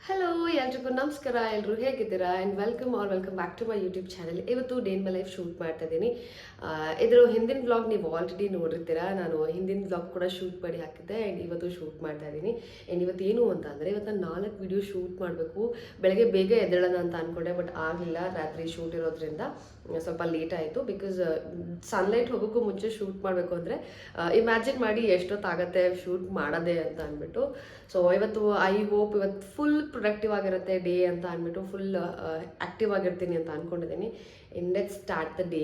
Hello ಎಲ್ರಿಗೂ ನಮಸ್ಕಾರ. ಎಲ್ಲರೂ ಹೇಗಿದ್ದೀರಾ and welcome back to my YouTube channel. ಇವತ್ತು day in my life shoot ಮಾಡ್ತಾ ಇದ್ದೀನಿ. ಇದ್ರ ಹಿಂದಿನ ವ್ಲಾಗ್ ನೀವು ಆಲ್ರೆಡಿ ನೋಡಿರ್ತೀರಾ. ನಾನು ಹಿಂದಿನ ವ್ಲಾಗ್ ಕೂಡ ಶೂಟ್ ಮಾಡಿ ಹಾಕಿದ್ದೆ ಆ್ಯಂಡ್ ಇವತ್ತು ಶೂಟ್ ಮಾಡ್ತಾ ಇದ್ದೀನಿ. ಆ್ಯಂಡ್ ಇವತ್ತು ಏನು ಅಂತ ಅಂದರೆ ಇವತ್ತು ನಾನು 4 ವಿಡಿಯೋ ಶೂಟ್ ಮಾಡಬೇಕು. ಬೆಳಗ್ಗೆ ಬೇಗ ಎದ್ದೇಳೋಣ ಅಂತ ಅಂದ್ಕೊಂಡೆ, ಬಟ್ ಆಗಲಿಲ್ಲ. ರಾತ್ರಿ ಶೂಟ್ ಇರೋದ್ರಿಂದ ಸ್ವಲ್ಪ ಲೇಟ್ ಆಯಿತು. ಬಿಕಾಸ್ ಸನ್ಲೈಟ್ ಹೋಗೋಕ್ಕೂ ಮುಂಚೆ ಶೂಟ್ ಮಾಡಬೇಕು ಅಂದರೆ ಇಮ್ಯಾಜಿನ್ ಮಾಡಿ ಎಷ್ಟೊತ್ತಾಗತ್ತೆ ಶೂಟ್ ಮಾಡೋದೇ ಅಂತ ಅಂದ್ಬಿಟ್ಟು. ಸೊ ಇವತ್ತು ಐ ಹೋಪ್ ಇವತ್ತು ಫುಲ್ ಪ್ರೊಡಕ್ಟಿವ್ ಆಗಿರುತ್ತೆ ಡೇ ಅಂತ ಅಂದ್ಬಿಟ್ಟು, ಫುಲ್ ಆ್ಯಕ್ಟಿವ್ ಆಗಿರ್ತೀನಿ ಅಂತ ಅಂದ್ಕೊಂಡಿದ್ದೀನಿ. In let's start the day.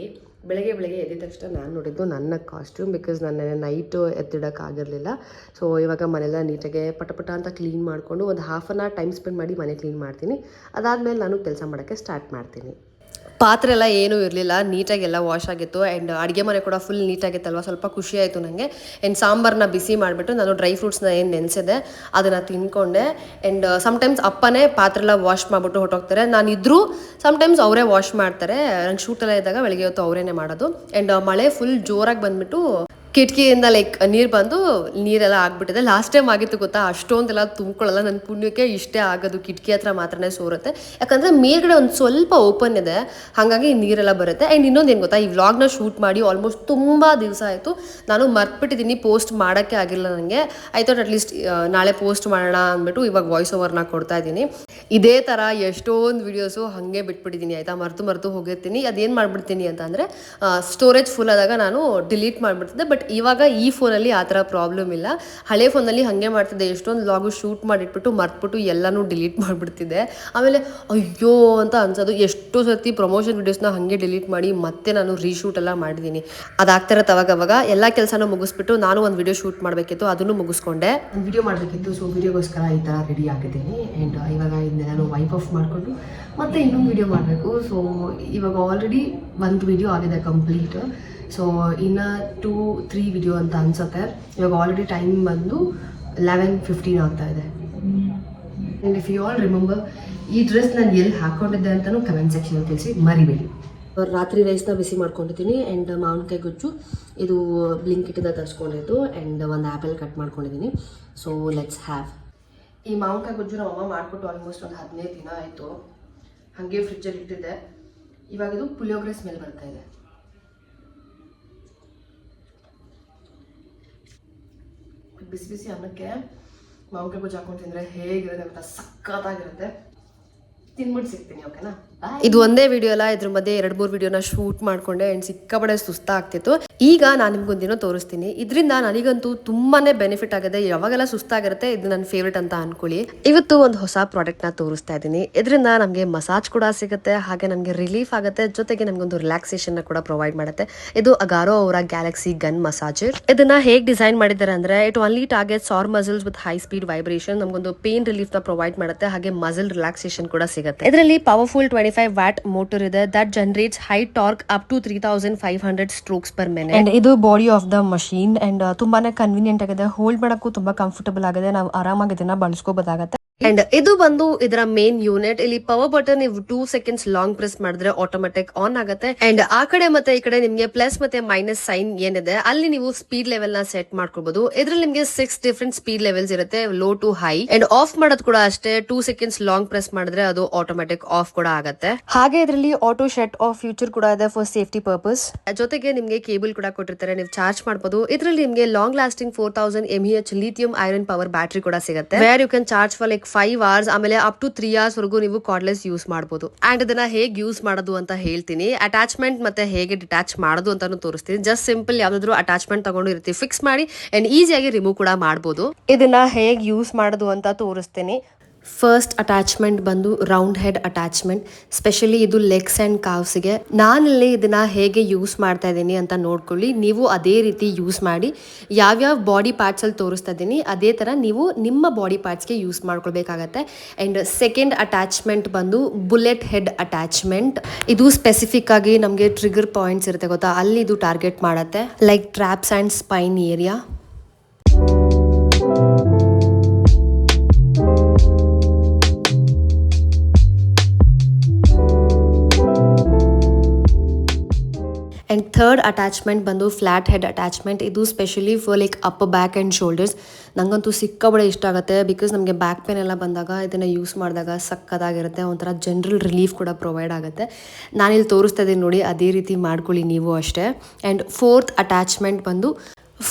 ಬೆಳಗ್ಗೆ ಎದ್ದಿದ ತಕ್ಷಣ ನಾನು ನೋಡಿದ್ದು ನನ್ನ ಕಾಸ್ಟ್ಯೂಮ್, ಬಿಕಾಸ್ ನನ್ನ ನೈಟು ಎತ್ತಿಡೋಕ್ಕಾಗಿರಲಿಲ್ಲ. ಸೊ ಇವಾಗ ಮನೆಲ್ಲ ನೀಟಾಗೆ ಪಟ ಅಂತ ಕ್ಲೀನ್ ಮಾಡಿಕೊಂಡು ಒಂದು half an hour time spend ಮಾಡಿ ಮನೆ ಕ್ಲೀನ್ ಮಾಡ್ತೀನಿ. ಅದಾದಮೇಲೆ ನಾನು ಕೆಲಸ ಮಾಡೋಕ್ಕೆ ಸ್ಟಾರ್ಟ್ ಮಾಡ್ತೀನಿ. ಪಾತ್ರೆ ಎಲ್ಲ ಏನೂ ಇರಲಿಲ್ಲ, ನೀಟಾಗೆಲ್ಲ ವಾಶ್ ಆಗಿತ್ತು. ಆ್ಯಂಡ್ ಅಡುಗೆ ಮನೆ ಕೂಡ ಫುಲ್ ನೀಟಾಗಿತ್ತಲ್ವ, ಸ್ವಲ್ಪ ಖುಷಿ ಆಯಿತು ನನಗೆ. ಆ್ಯಂಡ್ ಸಾಂಬಾರನ್ನ ಬಿಸಿ ಮಾಡಿಬಿಟ್ಟು ನಾನು ಡ್ರೈ ಫ್ರೂಟ್ಸ್ನ ಏನು ನೆನೆಸಿದೆ ಅದನ್ನು ತಿನ್ಕೊಂಡೆ. ಆ್ಯಂಡ್ ಸಮ್ಟೈಮ್ಸ್ ಅಪ್ಪನೇ ಪಾತ್ರೆ ಎಲ್ಲ ವಾಶ್ ಮಾಡಿಬಿಟ್ಟು ಹೊಟ್ಟೋಗ್ತಾರೆ. ನಾನಿದ್ದರೂ ಸಮ್ಟೈಮ್ಸ್ ಅವರೇ ವಾಶ್ ಮಾಡ್ತಾರೆ. ನಂಗೆ ಶೂಟೆಲ್ಲ ಇದ್ದಾಗ ಬೆಳಗ್ಗೆ ಹೊತ್ತು ಅವರೇನೆ ಮಾಡೋದು. ಆ್ಯಂಡ್ ಮಳೆ ಫುಲ್ ಜೋರಾಗಿ ಬಂದುಬಿಟ್ಟು ಕಿಟಕಿಯಿಂದ ನೀರು ಬಂದು ನೀರೆಲ್ಲ ಆಗಿಬಿಟ್ಟಿದೆ. ಲಾಸ್ಟ್ ಟೈಮ್ ಆಗಿತ್ತು ಗೊತ್ತಾ, ಅಷ್ಟೊಂದೆಲ್ಲ ತುಂಬ್ಕೊಳ್ಳಲ್ಲ. ನನ್ನ ಪುಣ್ಯಕ್ಕೆ ಇಷ್ಟೇ ಆಗೋದು, ಕಿಟಕಿ ಹತ್ರ ಮಾತ್ರನೇ ಸೋರುತ್ತೆ. ಯಾಕಂದರೆ ಮೇಲ್ಗಡೆ ಒಂದು ಸ್ವಲ್ಪ ಓಪನ್ ಇದೆ, ಹಾಗಾಗಿ ನೀರೆಲ್ಲ ಬರುತ್ತೆ. ಆ್ಯಂಡ್ ಇನ್ನೊಂದು ಏನು ಗೊತ್ತಾ, ಈ ವ್ಲಾಗ್ನ ಶೂಟ್ ಮಾಡಿ ಆಲ್ಮೋಸ್ಟ್ ತುಂಬ ದಿವಸ ಆಯಿತು. ನಾನು ಮರ್ತ್ಬಿಟ್ಟಿದ್ದೀನಿ, ಪೋಸ್ಟ್ ಮಾಡೋಕ್ಕೆ ಆಗಿಲ್ಲ ನನಗೆ. ಆಯಿತು ಅಟ್ಲೀಸ್ಟ್ ನಾಳೆ ಪೋಸ್ಟ್ ಮಾಡೋಣ ಅಂದ್ಬಿಟ್ಟು ಇವಾಗ ವಾಯ್ಸ್ ಓವರ್ನ ಕೊಡ್ತಾ ಇದ್ದೀನಿ. ಇದೇ ಥರ ಎಷ್ಟೊಂದು ವೀಡಿಯೋಸು ಹಾಗೆ ಬಿಟ್ಬಿಟ್ಟಿದ್ದೀನಿ ಆಯಿತಾ, ಮರೆತು ಹೋಗಿರ್ತೀನಿ. ಅದೇನು ಮಾಡಿಬಿಡ್ತೀನಿ ಅಂತ ಅಂದರೆ ಸ್ಟೋರೇಜ್ ಫುಲ್ ಆದಾಗ ನಾನು ಡಿಲೀಟ್ ಮಾಡಿಬಿಡ್ತಿದ್ದೆ. ಬಟ್ ಇವಾಗ ಈ ಫೋನಲ್ಲಿ ಆ ಥರ ಪ್ರಾಬ್ಲಮ್ ಇಲ್ಲ. ಹಳೆ ಫೋನಲ್ಲಿ ಹಾಗೆ ಮಾಡ್ತಿದ್ದೆ, ಎಷ್ಟೊಂದು ವ್ಲಾಗು ಶೂಟ್ ಮಾಡಿಟ್ಬಿಟ್ಟು ಮರ್ತ್ಬಿಟ್ಟು ಎಲ್ಲನೂ ಡಿಲೀಟ್ ಮಾಡಿಬಿಡ್ತಿದ್ದೆ. ಆಮೇಲೆ ಅಯ್ಯೋ ಅಂತ ಅನ್ಸೋದು. ಎಷ್ಟೋ ಸರ್ತಿ ಪ್ರಮೋಷನ್ ವೀಡಿಯೋಸ್ನ ಹಾಗೆ ಡಿಲೀಟ್ ಮಾಡಿ ಮತ್ತೆ ನಾನು ರೀಶೂಟ್ ಎಲ್ಲ ಮಾಡಿದ್ದೀನಿ. ಅದಾಗ್ತಿರತ್ತೆ ಅವಾಗ ಎಲ್ಲ ಕೆಲಸನೂ ಮುಗಿಸ್ಬಿಟ್ಟು ನಾನು ಒಂದು ವಿಡಿಯೋ ಶೂಟ್ ಮಾಡಬೇಕಿತ್ತು, ಅದನ್ನು ಮುಗಿಸ್ಕೊಂಡೆ. ಒಂದು ವಿಡಿಯೋ ಮಾಡಬೇಕಿತ್ತು, ಸೊ ವಿಡಿಯೋಗೋಸ್ಕರ ಈ ಥರ ರೆಡಿ ಆಗಿದ್ದೀನಿ. ಆ್ಯಂಡ್ ಇವಾಗ ನಾನು ವೈಪ್ ಆಫ್ ಮಾಡಿಕೊಂಡು ಮತ್ತೆ ಇನ್ನೊಂದು ವಿಡಿಯೋ ಮಾಡಬೇಕು. ಸೊ ಇವಾಗ ಆಲ್ರೆಡಿ ಒಂದು ವಿಡಿಯೋ ಆಗಿದೆ ಕಂಪ್ಲೀಟ್. ಸೊ ಇನ್ನು 2-3 ವಿಡಿಯೋ ಅಂತ ಅನ್ಸುತ್ತೆ. ಇವಾಗ ಆಲ್ರೆಡಿ ಟೈಮ್ ಬಂದು 11:15 ಆಗ್ತಾ ಇದೆ. And if you all remember, ಈ ಡ್ರೆಸ್ ನಾನು ಎಲ್ಲಿ ಹಾಕ್ಕೊಂಡಿದ್ದೆ ಅಂತಲೂ ಕಮೆಂಟ್ ಸೆಕ್ಷನ್ ತಿಳಿಸಿ ಮರಿಬೇಡಿ. ರಾತ್ರಿ ರೈಸ್ನ ಬಿಸಿ ಮಾಡ್ಕೊಂಡಿದ್ದೀನಿ. ಆ್ಯಂಡ್ ಮಾವಿನಕಾಯಿ ಗೊಜ್ಜು ಇದು ಬ್ಲಿಂಕಿಟಿಂದ ತರಿಸ್ಕೊಂಡಿದ್ದು. ಆ್ಯಂಡ್ ಒಂದು ಆ್ಯಪಲ್ ಕಟ್ ಮಾಡ್ಕೊಂಡಿದ್ದೀನಿ. So let's have. ಈ ಮಾವಿನಕಾಯಿ ಗೊಜ್ಜು ನಮ್ಮ ಅಮ್ಮ ಮಾಡಿಕೊಟ್ಟು ಆಲ್ಮೋಸ್ಟ್ ಒಂದು 15 ದಿನ ಆಯಿತು. ಹಾಗೆ ಫ್ರಿಜ್ಜಲ್ಲಿ ಇಟ್ಟಿದ್ದೆ. ಇವಾಗ ಇದು ಪುಳಿಯೋಗರೆ ಸ್ಮೆಲ್ ಬರ್ತಾ ಇದೆ. ಬಿಸಿ ಅನ್ನಕ್ಕೆ ಮಾವಿನಕಾಯಿ ಗೊಜ್ಜು ಹಾಕೊಂಡು ತಿಂದರೆ ಹೇಗಿರುತ್ತೆ ಅಂತ ಸಖತ್ತಾಗಿರುತ್ತೆ. ತಿನ್ಬಿಟ್ಟು ಸಿಗ್ತೀನಿ, ಓಕೆನಾ? ಇದು ಒಂದೇ ವಿಡಿಯೋ ಅಲ್ಲ, ಇದ್ರ ಮಧ್ಯೆ 2-3 ವಿಡಿಯೋನ ಶೂಟ್ ಮಾಡ್ಕೊಂಡೆ. ಆ್ಯಂಡ್ ಸಿಕ್ಕಾಪಡೆ ಸುಸ್ತಾಗ್ತಿತ್ತು. ಈಗ ನಾನು ನಿಮ್ಗೊಂದಿನೋ ತೋರಿಸ್ತೀನಿ. ಇದರಿಂದ ನನಗಂತೂ ತುಂಬಾನೇ ಬೆನಿಫಿಟ್ ಆಗಿದೆ. ಯಾವಾಗೆಲ್ಲ ಸುಸ್ತಾಗಿರುತ್ತೆ ಇದು ನನ್ನ ಫೇವ್ರೇಟ್ ಅಂತ ಅನ್ಕೊಳ್ಳಿ. ಇವತ್ತು ಒಂದು ಹೊಸ ಪ್ರಾಡಕ್ಟ್ನ ತೋರಿಸ್ತಾ ಇದ್ದೀನಿ. ಇದರಿಂದ ನಮಗೆ ಮಸಾಜ್ ಕೂಡ ಸಿಗುತ್ತೆ, ಹಾಗೆ ನಮಗೆ ರಿಲೀಫ್ ಆಗುತ್ತೆ, ಜೊತೆಗೆ ನಮಗೊಂದು ರಿಲ್ಯಾಕ್ಸೇಷನ್ ಕೂಡ ಪ್ರೊವೈಡ್ ಮಾಡುತ್ತೆ. ಇದು ಅಗಾರೋ ಅವರ ಗ್ಯಾಲಕ್ಸಿ ಗನ್ ಮಸಾಜರ್. ಇದನ್ನ ಹೇಗೆ ಡಿಸೈನ್ ಮಾಡಿದ್ದಾರೆ ಅಂದ್ರೆ, it only targets our muscles with high speed vibration. ನಮಗೊಂದು ಪೇನ್ ರಿಲೀಫ್ ನ ಪ್ರೊವೈಡ್ ಮಾಡುತ್ತೆ, ಹಾಗೆ ಮಸಲ್ ರಿಲ್ಯಾಕ್ಸೇಷನ್ ಕೂಡ ಸಿಗುತ್ತೆ. ಇದರಲ್ಲಿ ಪವರ್ಫುಲ್ 25 ವ್ಯಾಟ್ ಮೋಟರ್ ಇದೆ that generates high torque up to 3500 strokes per minute. And ಇದು body of the machine. And ತುಂಬಾನೇ ಕನ್ವೀನಿಯಂಟ್ ಆಗಿದೆ, ಹೋಲ್ಡ್ ಮಾಡಕ್ಕೂ ತುಂಬಾ ಕಂಫರ್ಟಬಲ್ ಆಗಿದೆ. ನಾವು ಆರಾಮಾಗಿ ಇದನ್ನ ಬಳಸ್ಕೋಬಹುದಾಗತ್ತೆ. ಅಂಡ್ ಇದು ಬಂದು ಇದರ ಮೇನ್ ಯೂನಿಟ್. ಇಲ್ಲಿ ಪವರ್ ಬಟನ್ ನೀವು 2 ಸೆಕೆಂಡ್ಸ್ ಲಾಂಗ್ ಪ್ರೆಸ್ ಮಾಡಿದ್ರೆ ಆಟೋಮೆಟಿಕ್ ಆನ್ ಆಗುತ್ತೆ. ಅಂಡ್ ಆ ಕಡೆ ಮತ್ತೆ ಈ ಕಡೆ ನಿಮ್ಗೆ ಪ್ಲಸ್ ಮತ್ತೆ ಮೈನಸ್ ಸೈನ್ ಏನಿದೆ ಅಲ್ಲಿ ನೀವು ಸ್ಪೀಡ್ ಲೆವೆಲ್ ನ ಸೆಟ್ ಮಾಡ್ಕೋಬಹುದು. ಇದ್ರಲ್ಲಿ ನಿಮ್ಗೆ 6 ಡಿಫರೆಂಟ್ ಸ್ಪೀಡ್ ಲೆವೆಲ್ಸ್ ಇರುತ್ತೆ, low to high. And off ಮಾಡೋದು ಕೂಡ ಅಷ್ಟೇ, 2 ಸೆಕೆಂಡ್ಸ್ ಲಾಂಗ್ ಪ್ರೆಸ್ ಮಾಡಿದ್ರೆ ಅದು ಆಟೋಮೆಟಿಕ್ ಆಫ್ ಕೂಡ ಆಗುತ್ತೆ. ಹಾಗೆ ಇದರಲ್ಲಿ ಆಟೋ ಶಟ್ ಆಫ್ ಫ್ಯೂಚರ್ ಕೂಡ ಇದೆ ಫಾರ್ ಸೇಫ್ಟಿ ಪರ್ಪಸ್. ಜೊತೆಗೆ ನಿಮ್ಗೆ ಕೇಬಲ್ ಕೂಡ ಕೊಟ್ಟಿರ್ತಾರೆ, ನೀವು ಚಾರ್ಜ್ ಮಾಡಬಹುದು. ಇದರಲ್ಲಿ ನಿಮ್ಗೆ long lasting 4000 mAh lithium iron power battery ಕೂಡ ಸಿಗುತ್ತೆ, where you can charge for 5 hours. ಆಮೇಲೆ ಅಪ್ ಟು 3 hours ವರೆಗೂ ನೀವು ಕಾರ್ಡ್ಲೆಸ್ ಯೂಸ್ ಮಾಡಬಹುದು. ಅಂಡ್ ಇದನ್ನ ಹೇಗೆ ಯೂಸ್ ಮಾಡೋದು ಅಂತ ಹೇಳ್ತೀನಿ. ಅಟ್ಯಾಚ್ಮೆಂಟ್ ಮತ್ತೆ ಹೇಗೆ ಡಿಟ್ಯಾಚ್ ಮಾಡೋದು ಅಂತಾನು ತೋರಿಸ್ತೀನಿ. ಜಸ್ಟ್ ಸಿಂಪಲ್ ಯಾವ್ದಾದ್ರು ಅಟ್ಯಾಚ್ಮೆಂಟ್ ತಗೊಂಡು ಈ ರೀತಿ ಫಿಕ್ಸ್ ಮಾಡಿ ಅಂಡ್ ಈಸಿಯಾಗಿ ರಿಮೂವ್ ಕೂಡ ಮಾಡಬಹುದು. ಇದನ್ನ ಹೇಗೆ ಯೂಸ್ ಮಾಡೋದು ಅಂತ ತೋರಿಸ್ತೀನಿ. ಫಸ್ಟ್ ಅಟ್ಯಾಚ್ಮೆಂಟ್ ಬಂದು ರೌಂಡ್ ಹೆಡ್ ಅಟ್ಯಾಚ್ಮೆಂಟ್. ಸ್ಪೆಷಲಿ ಇದು ಲೆಗ್ಸ್ ಅಂಡ್ ಕಾವ್ಸ್ಗೆ. ನಾನಲ್ಲಿ ಇದನ್ನ ಹೇಗೆ ಯೂಸ್ ಮಾಡ್ತಾ ಇದ್ದೀನಿ ಅಂತ ನೋಡ್ಕೊಳ್ಳಿ. ನೀವು ಅದೇ ರೀತಿ ಯೂಸ್ ಮಾಡಿ. ಯಾವ್ಯಾವ ಬಾಡಿ ಪಾರ್ಟ್ಸ್ ಅಲ್ಲಿ ತೋರಿಸ್ತಾ ಇದ್ದೀನಿ ಅದೇ ತರ ನೀವು ನಿಮ್ಮ ಬಾಡಿ ಪಾರ್ಟ್ಸ್ಗೆ ಯೂಸ್ ಮಾಡ್ಕೊಳ್ಬೇಕಾಗತ್ತೆ. ಅಂಡ್ ಸೆಕೆಂಡ್ ಅಟ್ಯಾಚ್ಮೆಂಟ್ ಬಂದು ಬುಲೆಟ್ ಹೆಡ್ ಅಟ್ಯಾಚ್ಮೆಂಟ್. ಇದು ಸ್ಪೆಸಿಫಿಕ್ ಆಗಿ ನಮಗೆ ಟ್ರಿಗರ್ ಪಾಯಿಂಟ್ಸ್ ಇರುತ್ತೆ ಗೊತ್ತಾ, ಅಲ್ಲಿ ಇದು ಟಾರ್ಗೆಟ್ ಮಾಡುತ್ತೆ, like traps and Spain area. And third attachment ಬಂದು ಫ್ಲ್ಯಾಟ್ ಹೆಡ್ ಅಟ್ಯಾಚ್ಮೆಂಟ್. ಇದು specially for like up back and shoulders. ನನಗಂತೂ ಸಿಕ್ಕಾಬಡೆ ಇಷ್ಟ ಆಗುತ್ತೆ ಬಿಕಾಸ್ ನಮಗೆ ಬ್ಯಾಕ್ ಪೇನ್ ಎಲ್ಲ ಬಂದಾಗ ಇದನ್ನು ಯೂಸ್ ಮಾಡಿದಾಗ ಸಕ್ಕದಾಗಿರುತ್ತೆ. ಒಂಥರ ಜನರಲ್ ರಿಲೀಫ್ ಕೂಡ ಪ್ರೊವೈಡ್ ಆಗುತ್ತೆ. ನಾನಿಲ್ಲಿ ತೋರಿಸ್ತಾ ಇದ್ದೀನಿ ನೋಡಿ, ಅದೇ ರೀತಿ ಮಾಡ್ಕೊಳ್ಳಿ ನೀವು ಅಷ್ಟೇ. ಆ್ಯಂಡ್ ಫೋರ್ತ್ ಅಟ್ಯಾಚ್ಮೆಂಟ್ ಬಂದು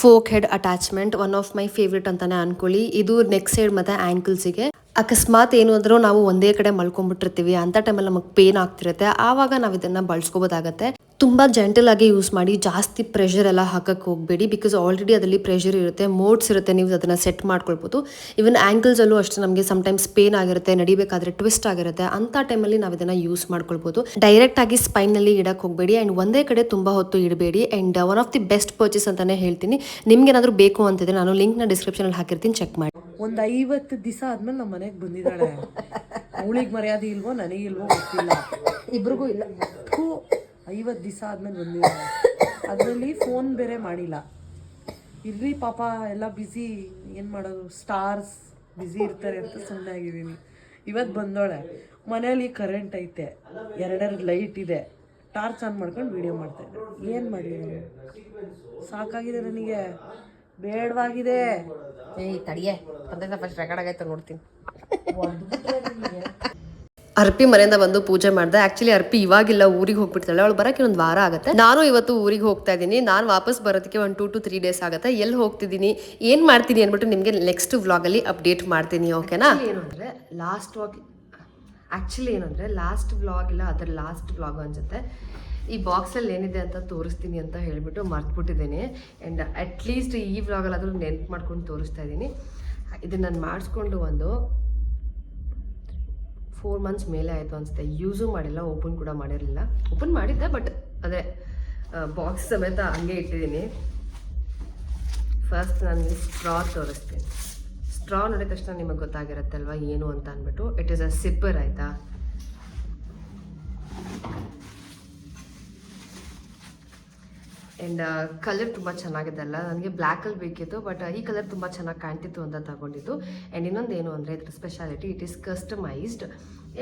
folk head attachment. One of my favourite ಅಂತಾನೆ ಅನ್ಕೊಳ್ಳಿ. ಇದು ನೆಕ್ ಸೈಡ್ ಮತ್ತು ಆ್ಯಂಕಲ್ಸಿಗೆ ಅಕಸ್ಮಾತ್ ಏನು ಅಂದರೂ ನಾವು ಒಂದೇ ಕಡೆ ಮಲ್ಕೊಂಡ್ಬಿಟ್ಟಿರ್ತೀವಿ, ಅಂಥ ಟೈಮಲ್ಲಿ ನಮಗೆ ಪೇನ್ ಆಗ್ತಿರುತ್ತೆ, ಆವಾಗ ನಾವು ಇದನ್ನು ಬಳಸ್ಕೋಬೋದಾಗತ್ತೆ. ತುಂಬ ಜೆಂಟಲ್ ಆಗಿ ಯೂಸ್ ಮಾಡಿ, ಜಾಸ್ತಿ ಪ್ರೆಷರ್ ಎಲ್ಲ ಹಾಕಕ್ಕೆ ಹೋಗಬೇಡಿ ಬಿಕಾಸ್ ಆಲ್ರೆಡಿ ಅದರಲ್ಲಿ ಪ್ರೆಷರ್ ಇರುತ್ತೆ, ಮೋಡ್ಸ್ ಇರುತ್ತೆ, ನೀವು ಅದನ್ನು ಸೆಟ್ ಮಾಡ್ಕೊಳ್ಬೋದು. ಈವನ್ ಆ್ಯಂಕಲ್ಸಲ್ಲೂ ಅಷ್ಟೇ ನಮಗೆ ಸಮ್ಟೈಮ್ಸ್ ಪೇನ್ ಆಗಿರುತ್ತೆ, ನಡಿಬೇಕಾದ್ರೆ ಟ್ವಿಸ್ಟ್ ಆಗಿರುತ್ತೆ, ಅಂಥ ಟೈಮಲ್ಲಿ ನಾವು ಇದನ್ನು ಯೂಸ್ ಮಾಡ್ಕೊಳ್ಬೋದು. ಡೈರೆಕ್ಟಾಗಿ ಸ್ಪೈನಲ್ಲಿ ಇಡಕ್ಕೆ ಹೋಗಬೇಡಿ ಆ್ಯಂಡ್ ಒಂದೇ ಕಡೆ ತುಂಬ ಹೊತ್ತು ಇಡಬೇಡಿ. And one of the best purchase ಅಂತಲೇ ಹೇಳ್ತೀನಿ. ನಿಮ್ಗೇನಾದರೂ ಬೇಕು ಅಂತಿದ್ರೆ ನಾನು ಲಿಂಕ್ನ ಡಿಸ್ಕ್ರಿಪ್ಷನಲ್ಲಿ ಹಾಕಿರ್ತೀನಿ, ಚೆಕ್ ಮಾಡಿ. ಒಂದು 50 ದಿವಸ ಆದ್ಮೇಲೆ ನಮ್ಮ ಮನೆಗೆ ಬಂದಿದ್ದಾಳೆ. ಅವಳಿಗೆ ಮರ್ಯಾದೆ ಇಲ್ವೋ ನನಗಿಲ್ವೋ ಗೊತ್ತಿಲ್ಲ, ಇಬ್ರಿಗೂ ಇಲ್ಲ. 50 ದಿವಸ ಆದ್ಮೇಲೆ ಬಂದಿದ್ದಾಳೆ. ಅದರಲ್ಲಿ ಫೋನ್ ಬೇರೆ ಮಾಡಿಲ್ಲ. ಇರ್ರಿ ಪಾಪ ಎಲ್ಲ ಬ್ಯುಸಿ, ಏನು ಮಾಡೋದು, ಸ್ಟಾರ್ಸ್ ಬ್ಯುಸಿ ಇರ್ತಾರೆ ಅಂತ ಸುಮ್ಮನೆ ಆಗಿದ್ದೀನಿ. ಇವತ್ತು ಬಂದೋಳೆ. ಮನೇಲಿ ಕರೆಂಟ್ ಐತೆ, 2 ಲೈಟ್ ಇದೆ, ಟಾರ್ಚ್ ಆನ್ ಮಾಡ್ಕೊಂಡು ವಿಡಿಯೋ ಮಾಡ್ತಾಯಿದ್ದೆ. ಏನು ಮಾಡಲಿ ನಾನು, ಸಾಕಾಗಿದೆ ನನಗೆ, ಬೇಡವಾಗಿದೆ. ಏಯ್ ತಡಿಯೇ, ಫಸ್ಟ್ ರೆಕಾರ್ಡ್ ಆಗೈತೆ ನೋಡ್ತೀನಿ. ಅರ್ಪಿ ಮನೆಯಿಂದ ಬಂದು ಪೂಜೆ ಮಾಡಿದೆ. ಆ್ಯಕ್ಚುಲಿ ಅರ್ಪಿ ಇವಾಗಿಲ್ಲ, ಊರಿಗೆ ಹೋಗ್ಬಿಡ್ತಾಳೆ. ಅವಳು ಬರೋಕ್ಕೆ ಒಂದು ವಾರ ಆಗುತ್ತೆ. ನಾನು ಇವತ್ತು ಊರಿಗೆ ಹೋಗ್ತಾ ಇದ್ದೀನಿ. ನಾನು ವಾಪಸ್ ಬರೋದಕ್ಕೆ ಒಂದು 2 to 3 days ಆಗುತ್ತೆ. ಎಲ್ಲಿ ಹೋಗ್ತಿದ್ದೀನಿ, ಏನು ಮಾಡ್ತೀನಿ ಅಂದ್ಬಿಟ್ಟು ನಿಮಗೆ ನೆಕ್ಸ್ಟ್ ವ್ಲಾಗಲ್ಲಿ ಅಪ್ಡೇಟ್ ಮಾಡ್ತೀನಿ, ಓಕೆನಾ? ಏನು ಅಂದರೆ ಲಾಸ್ಟ್ ವ್ಲಾಗ್ ಇಲ್ಲ, ಅದರ ಲಾಸ್ಟ್ ವ್ಲಾಗ್ ಅನ್ಸುತ್ತೆ. ಈ ಬಾಕ್ಸಲ್ಲಿ ಏನಿದೆ ಅಂತ ತೋರಿಸ್ತೀನಿ ಅಂತ ಹೇಳಿಬಿಟ್ಟು ಮರ್ತ್ಬಿಟ್ಟಿದ್ದೀನಿ. ಆ್ಯಂಡ್ ಅಟ್ಲೀಸ್ಟ್ ಈ ವ್ಲಾಗಲ್ಲಾದರೂ ನೆನ್ಪು ಮಾಡ್ಕೊಂಡು ತೋರಿಸ್ತಾ ಇದ್ದೀನಿ. ಇದನ್ನು ನಾನು ಮಾಡಿಸ್ಕೊಂಡು ಒಂದು 4 months ಮೇಲೆ ಆಯಿತು ಅನಿಸುತ್ತೆ. ಯೂಸು ಮಾಡಿಲ್ಲ, ಓಪನ್ ಕೂಡ ಮಾಡಿರಲಿಲ್ಲ. ಓಪನ್ ಮಾಡಿದ್ದೆ ಬಟ್ ಅದೇ ಬಾಕ್ಸ್ ಸಮೇತ ಹಂಗೆ ಇಟ್ಟಿದ್ದೀನಿ. ಫಸ್ಟ್ ನಾನು ಸ್ಟ್ರಾ ತೋರಿಸ್ತೀನಿ. ಸ್ಟ್ರಾ ನೋಡಿದ ತಕ್ಷಣ ನಿಮಗೆ ಗೊತ್ತಾಗಿರುತ್ತಲ್ವ ಏನು ಅಂತ ಅಂದ್ಬಿಟ್ಟು. ಇಟ್ ಈಸ್ ಅ ಸಿಪ್ಪರ್, ಆಯಿತಾ? ಆ್ಯಂಡ್ ಕಲರ್ ತುಂಬ ಚೆನ್ನಾಗಿದೆ ಅಲ್ಲ, ನನಗೆ ಬ್ಲ್ಯಾಕಲ್ಲಿ ಬೇಕಿತ್ತು ಬಟ್ ಈ ಕಲರ್ ತುಂಬ ಚೆನ್ನಾಗಿ ಕಾಣ್ತಿತ್ತು ಅಂತ ತಗೊಂಡಿದ್ದು. ಆ್ಯಂಡ್ ಇನ್ನೊಂದು ಏನು ಅಂದರೆ ಇದ್ರ ಸ್ಪೆಷಾಲಿಟಿ, ಇಟ್ ಈಸ್ ಕಸ್ಟಮೈಸ್ಡ್.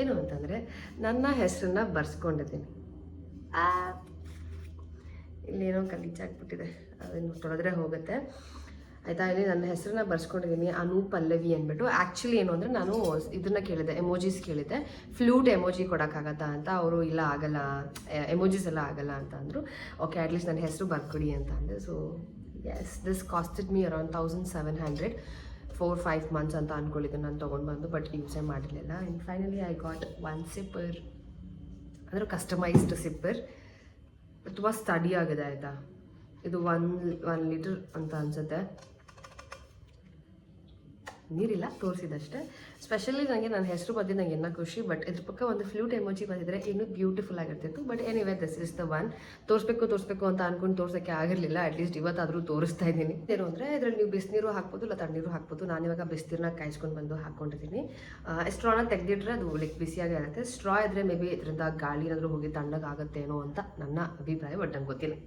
ಏನು ಅಂತಂದರೆ ನನ್ನ ಹೆಸರನ್ನ ಬರ್ಸ್ಕೊಂಡಿದ್ದೀನಿ. ಇಲ್ಲೇನೋ ಗಲೀಜಾಗ್ಬಿಟ್ಟಿದೆ, ಅದನ್ನು ತೊಳೆದ್ರೆ ಹೋಗುತ್ತೆ, ಆಯಿತಾ? ಇಲ್ಲಿ ನನ್ನ ಹೆಸರನ್ನ ಬರ್ಸ್ಕೊಂಡಿದ್ದೀನಿ, ಅನು ಪಲ್ಲವಿ ಅಂದ್ಬಿಟ್ಟು. ಆ್ಯಕ್ಚುಲಿ ಏನು ಅಂದರೆ ನಾನು ಇದನ್ನು ಕೇಳಿದೆ, ಎಮೋಜೀಸ್ ಕೇಳಿದ್ದೆ, ಫ್ಲೂಟ್ ಎಮೋಜಿ ಕೊಡೋಕ್ಕಾಗತ್ತಾ ಅಂತ. ಅವರು ಇಲ್ಲ ಆಗಲ್ಲ, ಎಮೋಜೀಸ್ ಎಲ್ಲ ಆಗಲ್ಲ ಅಂತ ಅಂದರು. ಓಕೆ, ಅಟ್ಲೀಸ್ಟ್ ನನ್ನ ಹೆಸರು ಬರ್ಕೊಡಿ ಅಂತ ಅಂದೆ. So yes, this costed me around 1700, 4-5 months ಅಂತ ಅಂದ್ಕೊಂಡಿದ್ದೆ ನಾನು ತೊಗೊಂಡು ಬಂದು, ಬಟ್ ಯೂಸೇ ಮಾಡಿರಲಿಲ್ಲ. And finally I got 1 sipper, ಅಂದರೆ ಕಸ್ಟಮೈಸ್ಡ್ ಸಿಪ್ಪರ್. ತುಂಬ ಸ್ಟಡಿ ಆಗಿದೆ, ಆಯಿತಾ? ಇದು 1 ಲೀಟರ್ ಅಂತ ಅನಿಸುತ್ತೆ. ನೀರಿಲ್ಲ, ತೋರಿಸಿದಷ್ಟೇ. ಸ್ಪೆಷಲಿ ನನಗೆ ನನ್ನ ಹೆಸರು ಬಂದಿದ್ದು ನನಗೆ ಇನ್ನೂ ಖುಷಿ. ಬಟ್ ಇದ್ರ ಪಕ್ಕ ಒಂದು ಫ್ಲೂಟ್ ಎಮೋಜಿ ಬಂದಿದ್ರೆ ಇನ್ನೂ ಬ್ಯೂಟಿಫುಲ್ ಆಗಿರ್ತಿತ್ತು. But anyway, this is the one. ತೋರಿಸ್ಬೇಕು ಅಂತ ಅಂದ್ಕೊಂಡು ತೋರ್ಸೋಕ್ಕೆ ಆಗಿರಲಿಲ್ಲ. ಅಟ್ಲೀಸ್ಟ್ ಇವತ್ತಾದರೂ ತೋರಿಸ್ತಾ ಇದ್ದೀನಿ. ಏನು ಅಂದರೆ ಇದರಲ್ಲಿ ನೀವು ಬಿಸಿನೀರು ಹಾಕ್ಬೋದು, ಇಲ್ಲ ತಣ್ಣೀರು ಹಾಕ್ಬೋದು. ನಾನಿವಾಗ ಬಿಸಿನೀರನ್ನ ಕಾಯಿಸ್ಕೊಂಡು ಬಂದು ಹಾಕ್ಕೊಂಡಿದ್ದೀನಿ. ಸ್ಟ್ರಾನ ತೆಗೆದಿಟ್ರೆ ಅದು ಲೈಕ್ ಬಿಸಿಯಾಗಿ ಆಗುತ್ತೆ. ಸ್ಟ್ರಾ ಇದ್ದರೆ ಮೇ ಬಿ ಇದರಿಂದ ಗಾಳಿ ಏನಾದರೂ ಹೋಗಿ ತಣ್ಣಗಾಗುತ್ತೇನೋ ಅಂತ ನನ್ನ ಅಭಿಪ್ರಾಯ, ಬಟ್ ನಂಗೆ ಗೊತ್ತಿಲ್ಲ.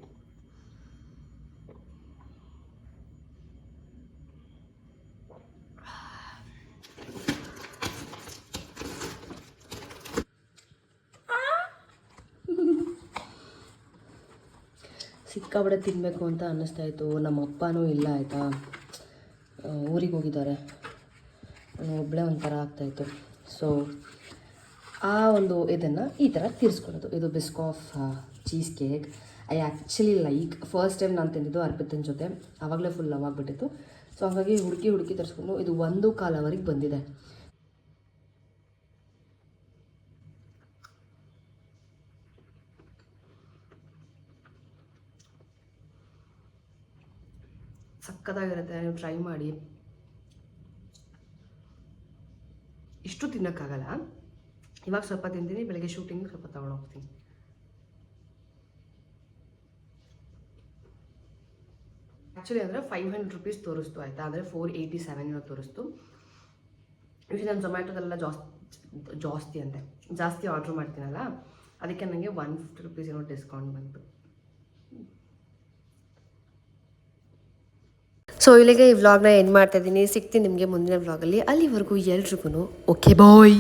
ಸಿಕ್ಕಾಬಡೆ ತಿನ್ನಬೇಕು ಅಂತ ಅನ್ನಿಸ್ತಾ ಇತ್ತು. ನಮ್ಮ ಅಪ್ಪನೂ ಇಲ್ಲ, ಆಯಿತಾ? ಊರಿಗೆ ಹೋಗಿದ್ದಾರೆ, ಒಬ್ಬಳೇ ಒಂಥರ ಆಗ್ತಾಯಿತ್ತು. ಸೊ ಆ ಒಂದು ಇದನ್ನು ಈ ಥರ ತೀರಿಸ್ಕೊಳ್ಳೋದು. ಇದು Biscoff cheese cake. I actually like, first time ನಾನು ತಿಂದಿದ್ದು ಅರ್ಪಿತನ ಜೊತೆ, ಆವಾಗಲೇ ಫುಲ್ ಲವ್ ಆಗಿಬಿಟ್ಟಿತ್ತು. ಸೊ ಹಾಗಾಗಿ ಹುಡುಕಿ ತರಿಸ್ಕೊಂಡು ಇದು 1 ಕಾಲವರೆಗೆ ಬಂದಿದೆ. ಸಕ್ಕತ್ತಾಗಿರುತ್ತೆ, ನೀವು ಟ್ರೈ ಮಾಡಿ. ಇಷ್ಟು ತಿನ್ನೋಕ್ಕಾಗಲ್ಲ, ಇವಾಗ ಸ್ವಲ್ಪ ತಿಂತೀನಿ, ಬೆಳಗ್ಗೆ ಶೂಟಿಂಗ್ ಸ್ವಲ್ಪ ತಗೊಂಡು ಹೋಗ್ತೀನಿ. ಆ್ಯಕ್ಚುಲಿ ಅಂದರೆ 500 rupees ತೋರಿಸ್ತು, ಆಯಿತಾ? ಅಂದರೆ 487 ತೋರಿಸ್ತು. ಯೂಶಲಿ ನಾನು ಝೊಮ್ಯಾಟೋದೆಲ್ಲ ಜಾಸ್ತಿ ಆರ್ಡ್ರ್ ಮಾಡ್ತೀನಲ್ಲ, ಅದಕ್ಕೆ ನನಗೆ 150 rupees ಏನೋ ಡಿಸ್ಕೌಂಟ್ ಬಂತು. ಸೊ ಇಲ್ಲಿಗೆ ಈ ವ್ಲಾಗ್ನ ಎಂಡ್ ಮಾಡ್ತಾ ಇದ್ದೀನಿ. ಸಿಗ್ತೀನಿ ನಿಮಗೆ ಮುಂದಿನ ವ್ಲಾಗಲ್ಲಿ. ಅಲ್ಲಿವರೆಗೂ ಎಲ್ರಿಗೂ ಓಕೆ ಬಾಯ್.